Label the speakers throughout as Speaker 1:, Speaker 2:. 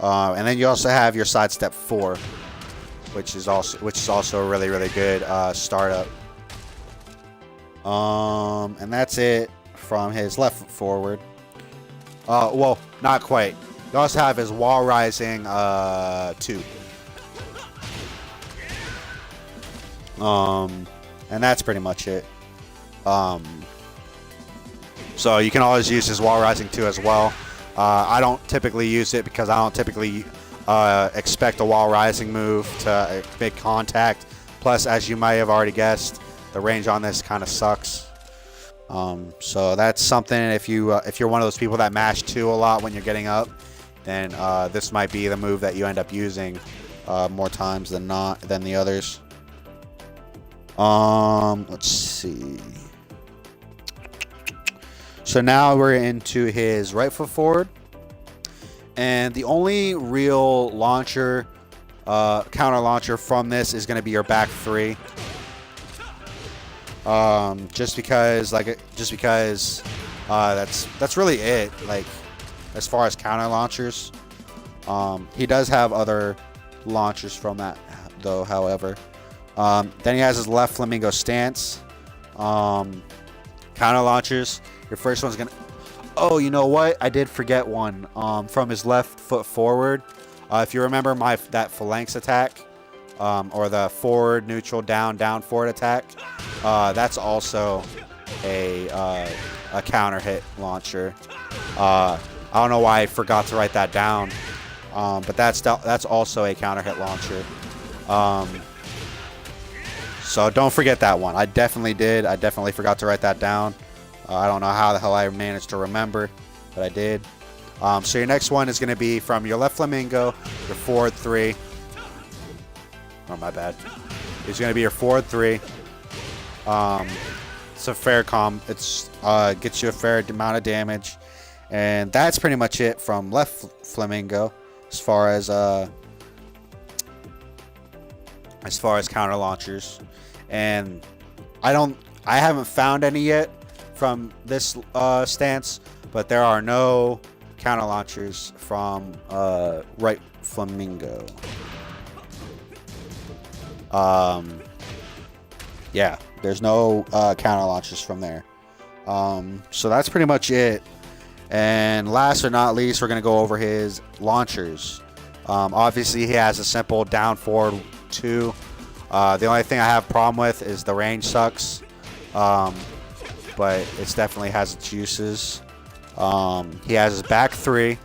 Speaker 1: And then you also have your sidestep 4, which is also a really good startup. And that's it from his left foot forward. Well, not quite. You also have his wall rising 2. And that's pretty much it. So you can always use his wall rising 2 as well. I don't typically use it because I don't typically expect a wall rising move to make contact. Plus, as you might have already guessed, the range on this kind of sucks. So that's something. If you're one of those people that mash 2 a lot when you're getting up, then this might be the move that you end up using more times than the others. Let's see. So now we're into his right foot forward, and the only real launcher, counter launcher from this is going to be your back 3. Just because that's really it. Like, as far as counter launchers, he does have other launchers from that though. However, then he has his left flamingo stance. Counter launchers. Your first one's gonna. Oh, you know what? I did forget one. From his left foot forward. If you remember that phalanx attack, or the forward neutral down forward attack, that's also a counter hit launcher. I don't know why I forgot to write that down, but that's also a counter hit launcher. So don't forget that one. I definitely did. I definitely forgot to write that down. I don't know how the hell I managed to remember, but I did. So your next one is going to be from your left flamingo, your forward 3. Oh, my bad. It's going to be your forward 3. It's a fair It's gets you a fair amount of damage, and that's pretty much it from left flamingo as far as counter launchers. And I haven't found any yet from this stance, but there are no counter launchers from right flamingo. Yeah, there's no counter launchers from there. So that's pretty much it. And last but not least, we're going to go over his launchers. Obviously, he has a simple down forward 2. The only thing I have a problem with is the range sucks. But it definitely has its uses. He has his back 3,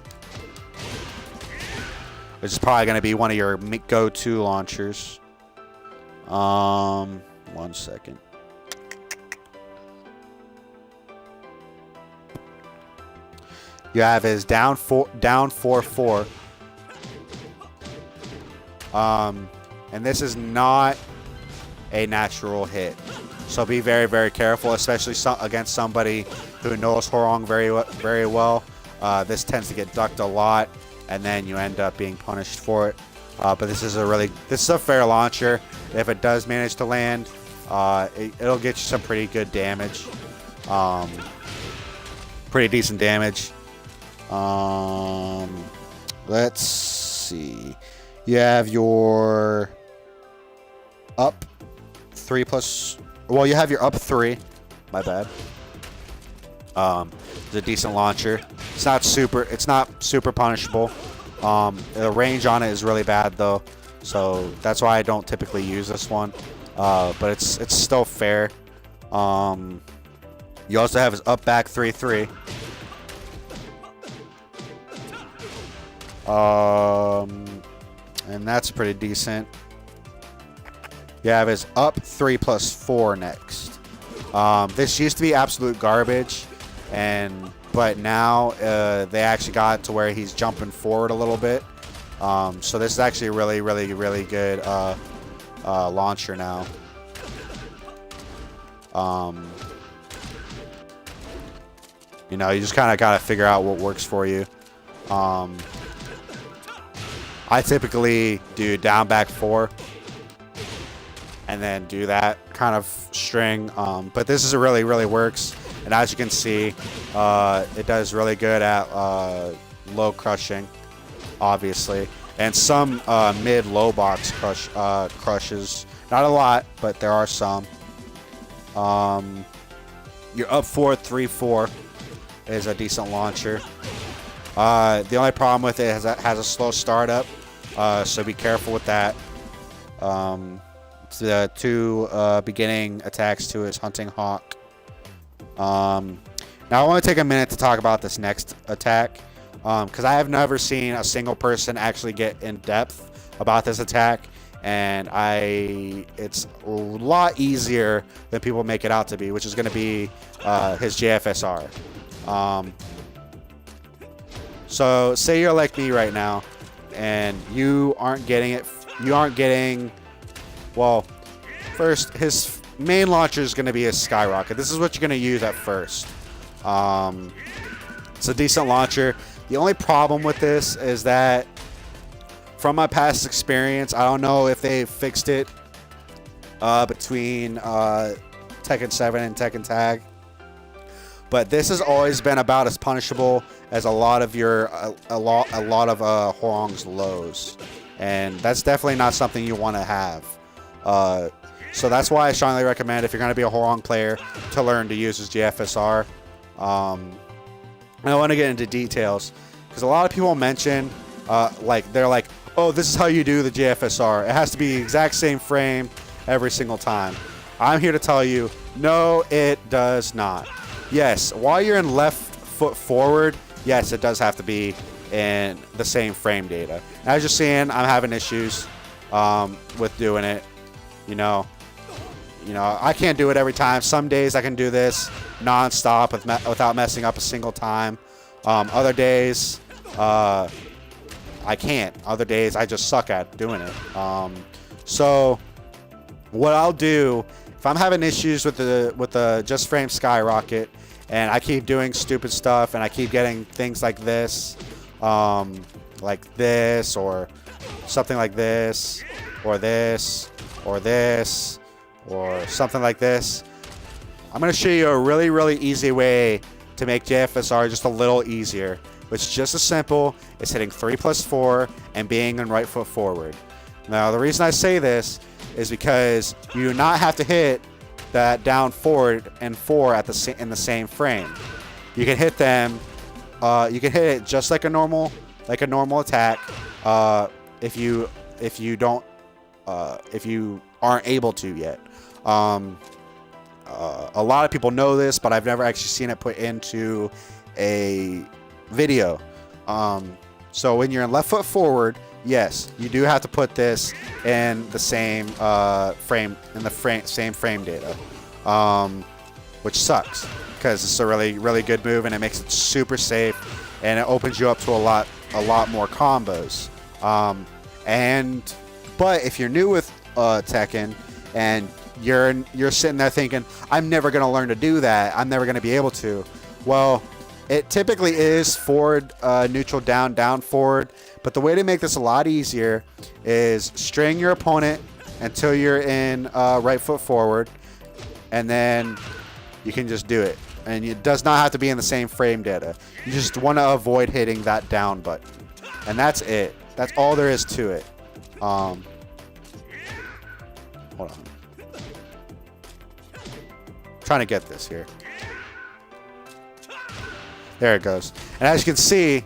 Speaker 1: which is probably going to be one of your go-to launchers. 1 second. You have his down 4-4. And this is not a natural hit. So be very, very careful, especially against somebody who knows Hwoarang very well. This tends to get ducked a lot, and then you end up being punished for it. But this is a fair launcher. If it does manage to land, it'll get you some pretty good damage. Pretty decent damage. Let's see. You have your up 3 plus. Well, you have your up 3. My bad. It's a decent launcher. It's not super punishable. The range on it is really bad though, so that's why I don't typically use this one. But it's still fair. You also have his up back 3-3. And that's pretty decent. You have his up 3 plus 4 next. This used to be absolute garbage, but now they actually got to where he's jumping forward a little bit. So this is actually a really good launcher now. You know, you just kind of got to figure out what works for you. I typically do down back 4 and then do that kind of string. But this is really works. And as you can see, it does really good at low crushing. obviously, and some mid-low box crushes. Not a lot, but there are some. Your up forward 3-4 is a decent launcher. The only problem with it is that it has a slow startup, so be careful with that. The two beginning attacks to his Hunting Hawk. Now I want to take a minute to talk about this next attack, because I have never seen a single person actually get in depth about this attack, and it's a lot easier than people make it out to be, which is going to be his JFSR. So say you're like me right now, and you aren't getting it. Well, first, his main launcher is going to be his Skyrocket. This is what you're going to use at first. It's a decent launcher. The only problem with this is that, from my past experience, I don't know if they fixed it between Tekken 7 and Tekken Tag, but this has always been about as punishable as a lot of Hwoarang's lows, and that's definitely not something you want to have. So that's why I strongly recommend, if you're going to be a Hwoarang player, to learn to use his JFSR. I want to get into details, because a lot of people mention, they're like, oh, this is how you do the JFSR. It has to be the exact same frame every single time. I'm here to tell you, no, it does not. Yes, while you're in left foot forward, yes, it does have to be in the same frame data. As you're seeing, I'm having issues with doing it. You know, I can't do it every time. Some days I can do this non-stop without messing up a single time. Other days, I can't. Other days, I just suck at doing it. So what I'll do, if I'm having issues with the Just Frame Skyrocket, and I keep doing stupid stuff, and I keep getting things like this, or something like this, or this, or this, or something like this, I'm going to show you a really, really easy way to make JFSR just a little easier. It's just as simple as hitting 3+4 and being in right foot forward. Now, the reason I say this is because you do not have to hit that down forward and 4 in the same frame. You can hit them. You can hit it just like a normal attack. If you aren't able to yet. A lot of people know this, but I've never actually seen it put into a video. So when you're in left foot forward, yes, you do have to put this in the same same frame data, which sucks, because it's a really, really good move, and it makes it super safe, and it opens you up to a lot more combos. But if you're new with Tekken, and you're sitting there thinking, I'm never going to learn to do that, I'm never going to be able to. Well, it typically is forward, neutral, down, down, forward. But the way to make this a lot easier is string your opponent until you're in right foot forward, and then you can just do it. And it does not have to be in the same frame data. You just want to avoid hitting that down button. And that's it. That's all there is to it. Hold on. Trying to get this here. There it goes. And as you can see,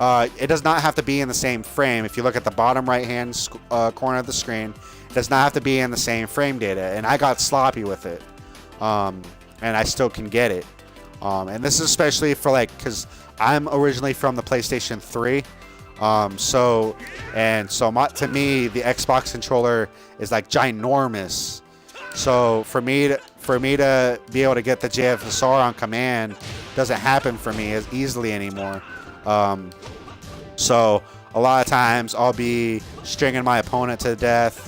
Speaker 1: it does not have to be in the same frame. If you look at the bottom right-hand corner of the screen, it does not have to be in the same frame data. And I got sloppy with it. And I still can get it. And this is especially for because I'm originally from the PlayStation 3. To me, the Xbox controller is ginormous. So for me to be able to get the JFSR on command doesn't happen for me as easily anymore. So a lot of times I'll be stringing my opponent to death,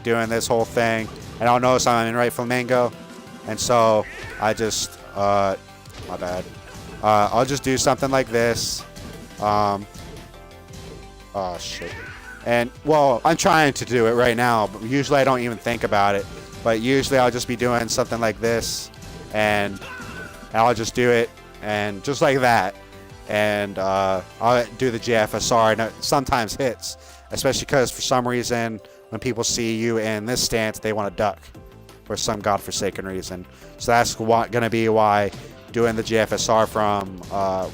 Speaker 1: doing this whole thing, and I'll notice I'm in right flamingo, and so I just my bad. I'll just do something like this. Oh shit. And well, I'm trying to do it right now, but usually I don't even think about it. But usually I'll just be doing something like this, and I'll just do it, and just like that. and I'll do the JFSR, and it sometimes hits, especially because for some reason when people see you in this stance, they want to duck for some godforsaken reason. So that's going to be why doing the JFSR from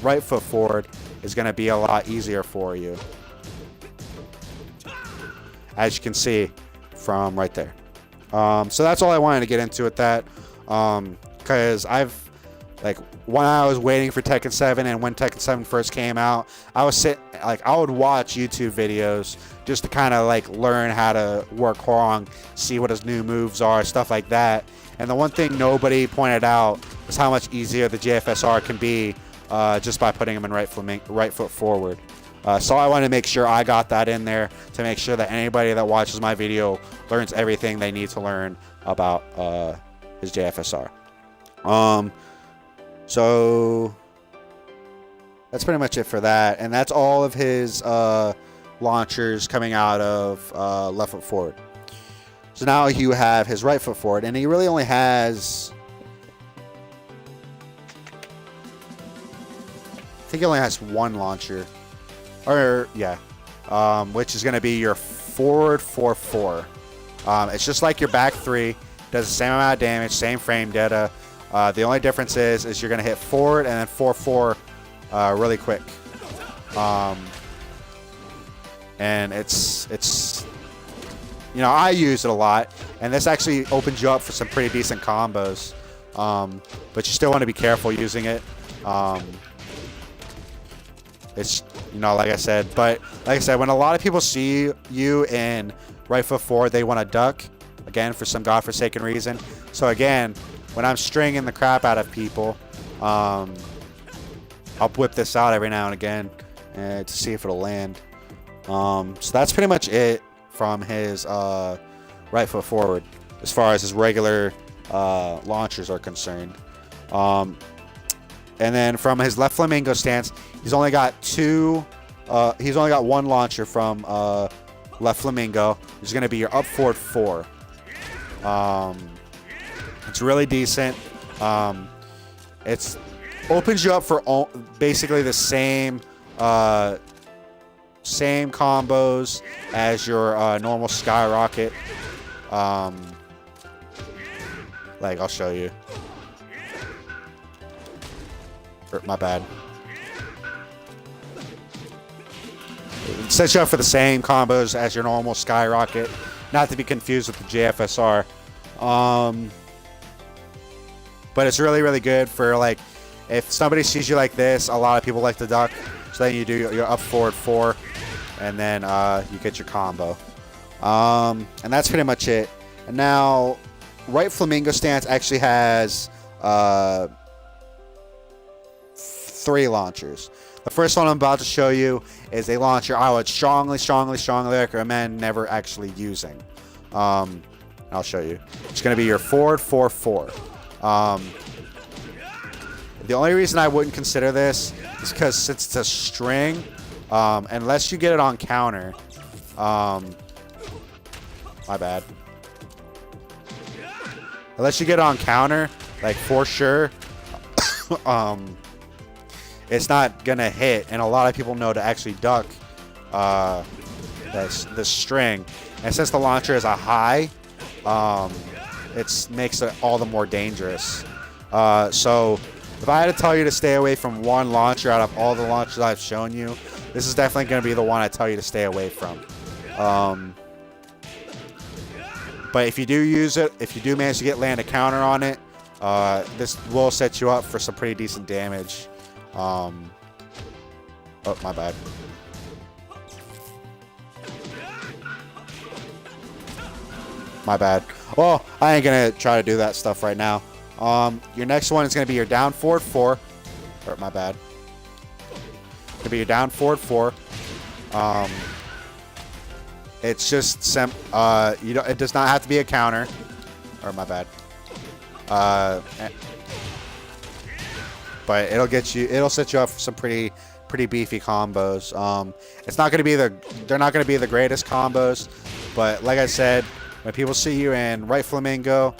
Speaker 1: right foot forward is going to be a lot easier for you, as you can see from right there. So that's all I wanted to get into with that, because when I was waiting for Tekken 7 and when Tekken 7 first came out, I would watch YouTube videos just to kind of learn how to work Hwoarang, see what his new moves are, stuff like that. And the one thing nobody pointed out is how much easier the JFSR can be just by putting him in right foot forward. So I wanted to make sure I got that in there to make sure that anybody that watches my video learns everything they need to learn about his JFSR. So that's pretty much it for that, and that's all of his launchers coming out of left foot forward. So now you have his right foot forward, and he really only has, I think he only has one launcher, or yeah, which is going to be your forward 4-4. It's just like your back 3, does the same amount of damage, same frame data. The only difference is you're going to hit forward and then 4-4 really quick. And it's I use it a lot, and this actually opens you up for some pretty decent combos. But you still want to be careful using it. It's like I said, when a lot of people see you in right foot forward, they want to duck again for some godforsaken reason. So again, when I'm stringing the crap out of people, I'll whip this out every now and again to see if it'll land. So that's pretty much it from his right foot forward as far as his regular launchers are concerned. And then from his left flamingo stance, he's only got one launcher from left flamingo. It's going to be your up forward 4. It's really decent. It opens you up for basically the same combos as your normal skyrocket. I'll show you. My bad. It sets you up for the same combos as your normal skyrocket, not to be confused with the JFSR. But it's really, really good for if somebody sees you like this, a lot of people like to duck. So then you do your up forward 4, and then you get your combo. And that's pretty much it. And now, right flamingo stance actually has 3 launchers. The first one I'm about to show you is a launcher I would strongly recommend never actually using. I'll show you. It's going to be your forward 4-4. The only reason I wouldn't consider this is because since it's a string, unless you get it on counter, my bad. Unless you get it on counter, for sure, it's not gonna hit, and a lot of people know to actually duck this string. And since the launcher is a high, it makes it all the more dangerous. So if I had to tell you to stay away from one launcher out of all the launchers I've shown you, this is definitely going to be the one I tell you to stay away from. But if you do use it, if you do manage to land a counter on it, this will set you up for some pretty decent damage. Oh, my bad. My bad. Well, I ain't going to try to do that stuff right now. Your next one is going to be your down forward 4. Or, my bad. It's going to be your down forward 4. It's just it does not have to be a counter. Or, my bad. But it'll set you up for some pretty beefy combos. It's not going to be they're not going to be the greatest combos, but like I said, when people see you in right flamingo,